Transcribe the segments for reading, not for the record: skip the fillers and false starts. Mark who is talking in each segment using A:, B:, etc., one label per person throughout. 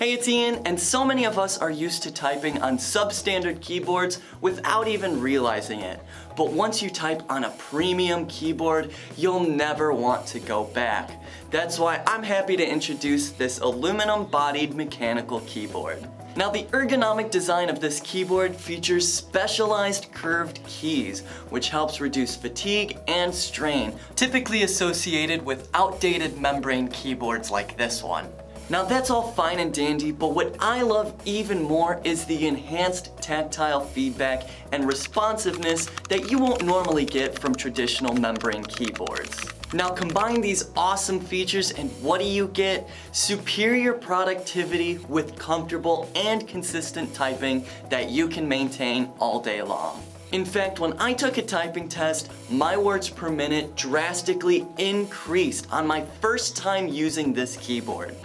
A: Hey, it's Ian, and so many of us are used to typing on substandard keyboards without even realizing it. But once you type on a premium keyboard, you'll never want to go back. That's why I'm happy to introduce this aluminum-bodied mechanical keyboard. Now, the ergonomic design of this keyboard features specialized curved keys, which helps reduce fatigue and strain, typically associated with outdated membrane keyboards like this one. Now that's all fine and dandy, but what I love even more is the enhanced tactile feedback and responsiveness that you won't normally get from traditional membrane keyboards. Now combine these awesome features and what do you get? Superior productivity with comfortable and consistent typing that you can maintain all day long. In fact, when I took a typing test, my words per minute drastically increased on my first time using this keyboard.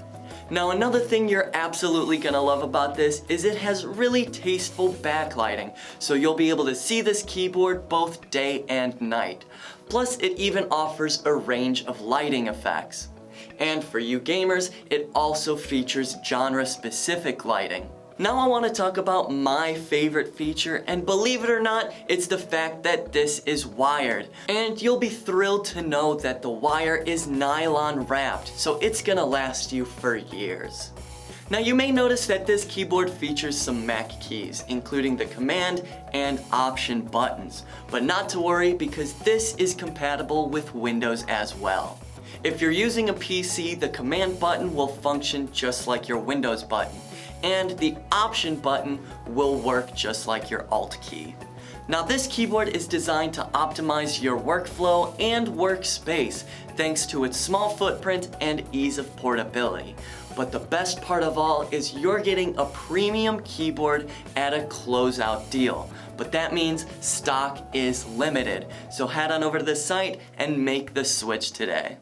A: Now, another thing you're absolutely gonna love about this is it has really tasteful backlighting, so you'll be able to see this keyboard both day and night. Plus, it even offers a range of lighting effects. And for you gamers, it also features genre-specific lighting. Now I want to talk about my favorite feature, and believe it or not, it's the fact that this is wired. And you'll be thrilled to know that the wire is nylon wrapped, so it's gonna last you for years. Now you may notice that this keyboard features some Mac keys, including the command and option buttons. But not to worry, because this is compatible with Windows as well. If you're using a PC, the command button will function just like your Windows button, and the option button will work just like your Alt key. Now this keyboard is designed to optimize your workflow and workspace thanks to its small footprint and ease of portability. But the best part of all is you're getting a premium keyboard at a closeout deal. But that means stock is limited. So head on over to the site and make the switch today.